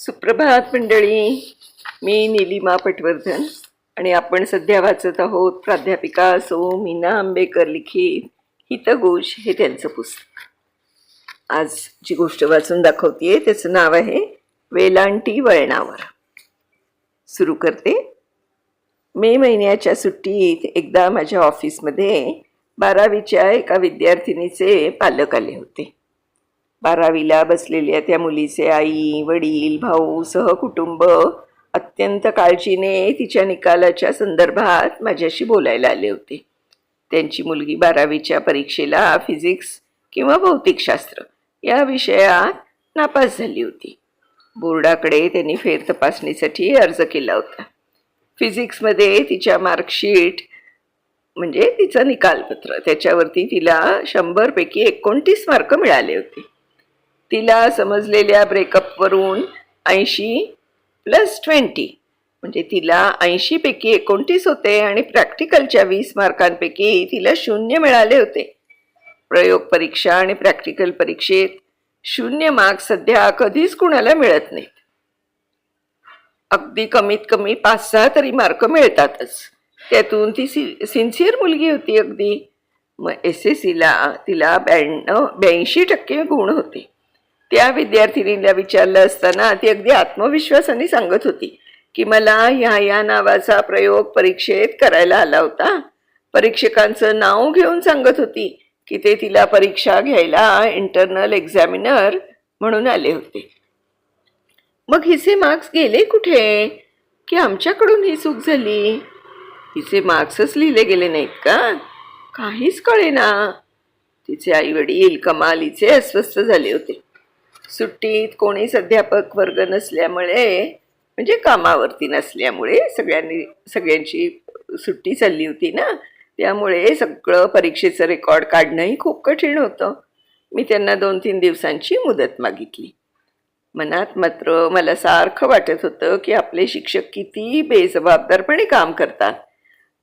सुप्रभात मंडळी. मी नीलिमा पटवर्धन आणि आपण सध्या वाचत आहोत प्राध्यापिका सौ मीना आंबेकर लिखित हितगोष हे त्यांचं पुस्तक. आज जी गोष्ट वाचून दाखवतीये त्याचं नाव आहे वेलांटी वळणावर. सुरू करते. मे महिन्याच्या सुट्टीत एकदा माझ्या ऑफिसमध्ये 12वीच्या एका विद्यार्थिनीचे पालक आले होते. 12वीला बसलेल्या त्या मुलीचे आई वडील भाऊ सहकुटुंब अत्यंत काळजीने तिच्या निकालाच्या संदर्भात माझ्याशी बोलायला आले होते. त्यांची मुलगी 12वीच्या परीक्षेला फिजिक्स किंवा भौतिकशास्त्र या विषयात नापास झाली होती. बोर्डाकडे त्यांनी फेर तपासणीसाठी अर्ज केला होता. फिजिक्समध्ये तिच्या मार्कशीट म्हणजे तिचं निकालपत्र त्याच्यावरती तिला 100पैकी 29 मार्क मिळाले होते. तिला समजलेल्या ब्रेकअपवरून 80+20 म्हणजे तिला 80पैकी 29 होते आणि प्रॅक्टिकलच्या 20 मार्कांपैकी तिला 0 मिळाले होते. प्रयोग परीक्षा आणि प्रॅक्टिकल परीक्षेत 0 मार्क्स सध्या कधीच कुणाला मिळत नाहीत. अगदी कमीत कमी 5-6 तरी मार्क मिळतातच. त्यातून ती सिन्सिअर मुलगी होती अगदी. मग SSCला तिला 82% गुण होते. त्या विद्यार्थिनीला विचारलं असताना ती अगदी आत्मविश्वासाने सांगत होती की मला ह्या नावाचा प्रयोग परीक्षेत करायला आला होता. परीक्षकांचं नाव घेऊन सांगत होती की ते तिला परीक्षा घ्यायला इंटरनल एक्झामिनर म्हणून आले होते. मग हिचे मार्क्स गेले कुठे की आमच्याकडून ही चूक झाली? हिचे मार्क्सच लिहिले गेले नाहीत का? काहीच कळेना. तिचे आई वडील कमालीचे अस्वस्थ झाले होते. सुट्टीत कोणीच अध्यापक वर्ग नसल्यामुळे म्हणजे कामावरती नसल्यामुळे सगळ्यांची सुट्टी चालली होती ना, त्यामुळे सगळं परीक्षेचं रेकॉर्ड काढणंही खूप कठीण होतं. मी त्यांना 2-3 दिवसांची मुदत मागितली. मनात मात्र मला सारखं वाटत होतं की आपले शिक्षक किती बेजबाबदारपणे काम करतात.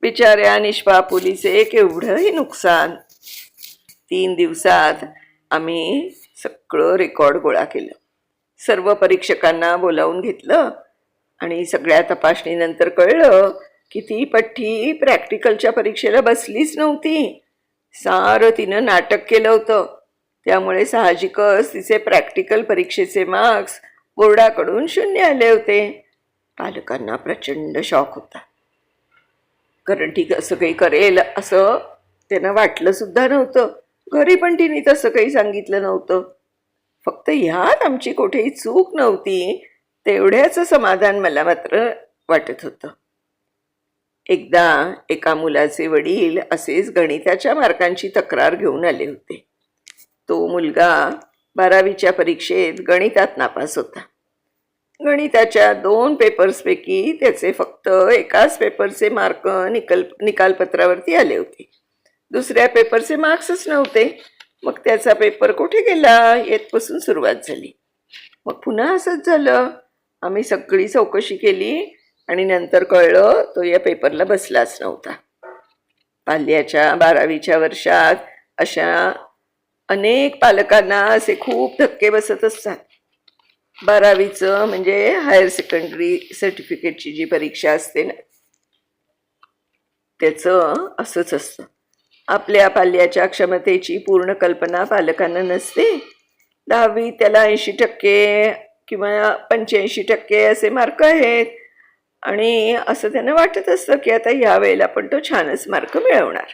बिचाऱ्या निष्पापुलीचे केवढंही नुकसान. 3 दिवसात आम्ही सगळं रेकॉर्ड गोळा केलं. सर्व परीक्षकांना बोलावून घेतलं आणि सगळ्या तपासणीनंतर कळलं की ती पठ्ठी प्रॅक्टिकलच्या परीक्षेला बसलीच नव्हती. सारं तिनं नाटक केलं होतं. त्यामुळे साहजिकच तिचे प्रॅक्टिकल परीक्षेचे मार्क्स बोर्डाकडून 0 आले होते. पालकांना प्रचंड शॉक होता. कारण ती असं काही करेल असं त्यांना वाटलं सुद्धा नव्हतं. घरी पण तिने तसं काही सांगितलं नव्हतं. फक्त ह्यात आमची कुठेही चूक नव्हती तेवढ्याचं समाधान मला मात्र वाटत होतं. एकदा एका मुलाचे वडील असेच गणिताच्या मार्कांची तक्रार घेऊन आले होते. तो मुलगा 12वीच्या परीक्षेत गणितात नापास होता. गणिताच्या 2 पेपर्सपैकी त्याचे फक्त एकाच पेपरचे मार्क निकालपत्रावरती आले होते. दुसऱ्या पेपरचे मार्क्सच नव्हते. मग त्याचा पेपर कुठे गेला येतपासून सुरुवात झाली. मग पुन्हा असंच झालं. आम्ही सगळी चौकशी केली आणि नंतर कळलं तो या पेपरला बसलाच नव्हता. पाल्याच्या 12वीच्या वर्षात अशा अनेक पालकांना असे खूप धक्के बसत असतात. 12वीचं म्हणजे हायर सेकंडरी सर्टिफिकेटची जी परीक्षा असते ना, त्याचं असंच असतं. आपल्या पाल्याच्या क्षमतेची पूर्ण कल्पना पालकांना नसते. 10वी त्याला 80% किंवा 85% असे मार्क आहेत आणि असं त्यांना वाटत असतं की आता ह्या वेळेला पण तो छानच मार्क मिळवणार.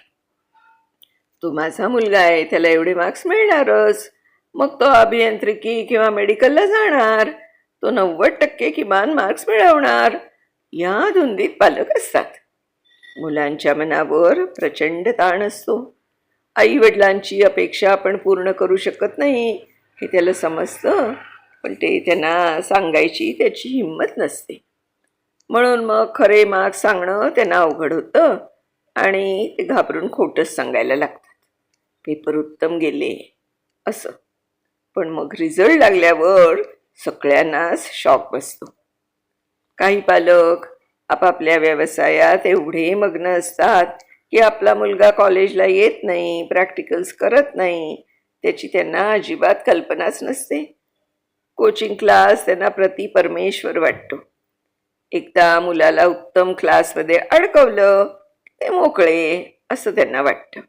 तो माझा मुलगा आहे, त्याला एवढे मार्क्स मिळणारच. मग तो अभियांत्रिकी किंवा मेडिकलला जाणार, तो 90% किमान मार्क्स मिळवणार. या धुंदीत पालक असतात. मुलांच्या मनावर प्रचंड ताण असतो. आई वडिलांची अपेक्षा आपण पूर्ण करू शकत नाही हे त्याला समजतं, पण ते त्यांना सांगायची त्याची हिंमत नसते. म्हणून मग खरे मार्क्स सांगणं त्यांना अवघड होतं आणि ते घाबरून खोटंच सांगायला लागतात. पेपर उत्तम गेले असं. पण मग रिझल्ट लागल्यावर सगळ्यांनाच शॉक बसतो. काही पालक आपापल्या व्यवसायात एवढे मग्न असतात की आपला मुलगा कॉलेजला येत नाही, प्रॅक्टिकल्स करत नाही, त्याची त्यांना अजिबात कल्पनाच नसते. कोचिंग क्लास त्यांना प्रति परमेश्वर वाटतो. एकदा मुलाला उत्तम क्लासमध्ये अडकवलं ते मोकळे असं त्यांना वाटतं.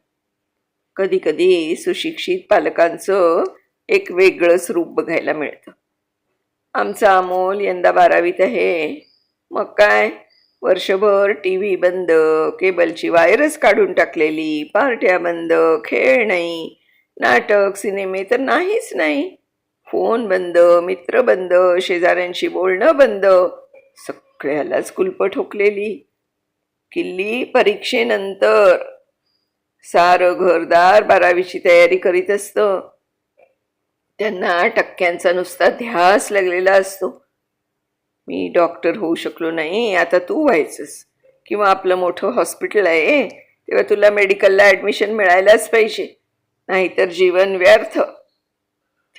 कधी कधी सुशिक्षित पालकांचं एक वेगळंच रूप बघायला मिळतं. आमचा अमोल यंदा 12वीत आहे. मग काय, वर्षभर टी व्ही बंद, केबलची वायरच काढून टाकलेली, पार्ट्या बंद, खेळ नाही, नाटक सिनेमे तर नाहीच नाही, फोन बंद, मित्र बंद, शेजाऱ्यांशी बोलणं बंद, सगळ्यालाच कुलप ठोकलेली. किल्ली परीक्षेनंतर सारं घरदार 12वीची तयारी करीत असतं. त्यांना टक्क्यांचा नुसता ध्यास लागलेला असतो. मी डॉक्टर होऊ शकलो नाही, आता तू व्हायचंस, किंवा आपलं मोठं हॉस्पिटल आहे तेव्हा तुला मेडिकलला ॲडमिशन मिळायलाच पाहिजे, नाहीतर जीवन व्यर्थ.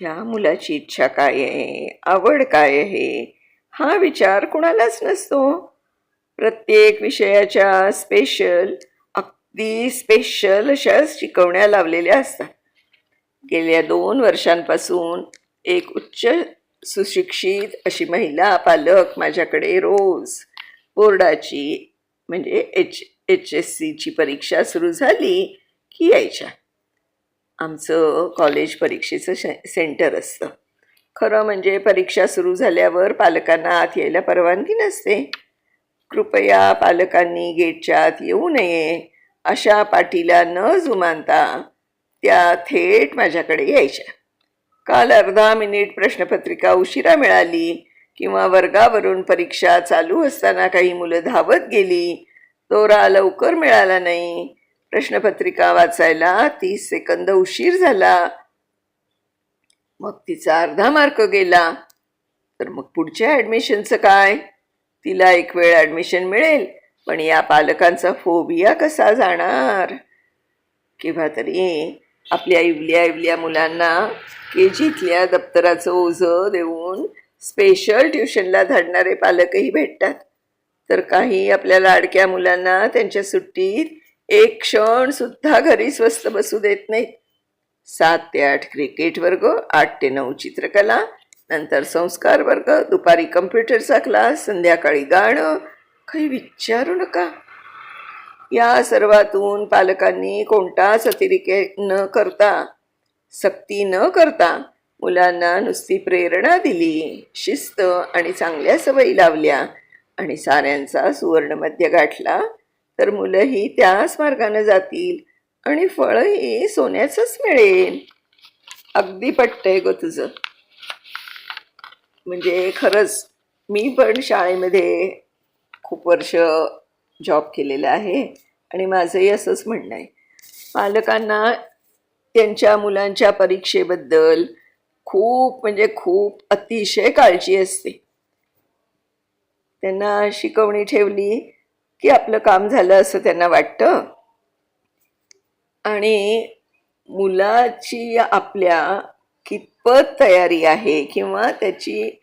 त्या मुलाची इच्छा काय आहे, आवड काय आहे, हा विचार कुणालाच नसतो. प्रत्येक विषयाच्या अगदी स्पेशल अशा शिकवण्या लावलेल्या असतात. गेल्या 2 वर्षांपासून एक उच्च सुशिक्षित अशी महिला पालक माझ्याकडे रोज बोर्डाची म्हणजे HSCची परीक्षा सुरू झाली की यायच्या. आमचं कॉलेज परीक्षेचं सेंटर असतं. खरं म्हणजे परीक्षा सुरू झाल्यावर पालकांना आत यायला परवानगी नसते. कृपया पालकांनी गेटच्या आत येऊ नये अशा पाटीला न जुमानता त्या थेट माझ्याकडे यायच्या. काल अर्धा मिनिट प्रश्नपत्रिका उशिरा मिळाली किंवा वर्गावरून परीक्षा चालू असताना काही मुलं धावत गेली, दोरा लवकर मिळाला नाही, प्रश्नपत्रिका वाचायला 30 सेकंद उशीर झाला, मग तिचा अर्धा मार्क गेला, तर मग पुढच्या ॲडमिशनचं काय? तिला एक वेळ ॲडमिशन मिळेल, पण या पालकांचा फोबिया कसा जाणार? केव्हा तरी आपल्या इवल्या मुलांना KGतल्या दप्तराचं ओझं देऊन स्पेशल ट्युशनला धाडणारे पालकही भेटतात. तर काही आपल्या लाडक्या मुलांना त्यांच्या सुट्टीत एक क्षण सुद्धा घरी स्वस्त बसू देत नाहीत. 7 ते 8 क्रिकेट वर्ग, 8 ते 9 चित्रकला, नंतर संस्कार वर्ग, दुपारी कम्प्युटरचा क्लास, संध्याकाळी गाणं, काही विचारू नका. या सर्वातून पालकांनी कोणताच अतिरेक न करता, सक्ती न करता मुलांना नुसती प्रेरणा दिली, शिस्त आणि चांगल्या सवयी लावल्या आणि साऱ्यांचा सुवर्णमध्य गाठला, तर मुलंही त्याच मार्गाने जातील आणि फळही सोन्याचंच मिळेल. अगदी पटतंय ग तुझं. म्हणजे खरंच मी पण शाळेमध्ये खूप वर्ष जॉब केलेला आहे आणि माझंही असंच म्हणणं आहे. पालकांना त्यांच्या मुलांच्या परीक्षेबद्दल खूप म्हणजे खूप अतिशय काळजी असते. त्यांना शिकवणी ठेवली की आपलं काम झालं असं त्यांना वाटतं आणि मुलाची आपल्या कितपत तयारी आहे किंवा त्याची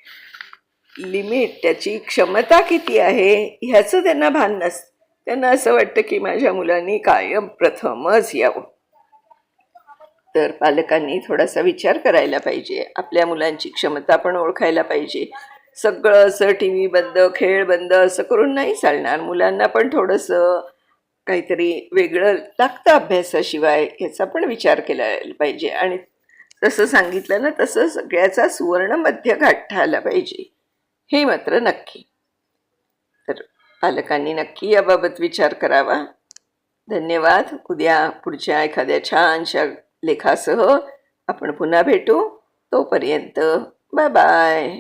लिमिट, त्याची क्षमता किती आहे ह्याचं त्यांना भान नसतं. त्यांना असं वाटतं की माझ्या मुलांनी कायम प्रथमच यावं. तर पालकांनी थोडासा विचार करायला पाहिजे. आपल्या मुलांची क्षमता पण ओळखायला पाहिजे. सगळं असं टी व्ही बंद, खेळ बंद असं करून नाही चालणार. मुलांना पण थोडंसं काहीतरी वेगळं लागतं अभ्यासाशिवाय, याचा पण विचार केला पाहिजे. आणि तसं सांगितलं ना तसं सगळ्याचा सुवर्ण मध्य गाठता आला पाहिजे, हे मात्र नक्की. तर पालकांनी नक्की याबाबत विचार करावा. धन्यवाद. उद्या पुढच्या एखाद्या छानशा लेखासह आपण पुन्हा भेटू. तोपर्यंत बाय बाय.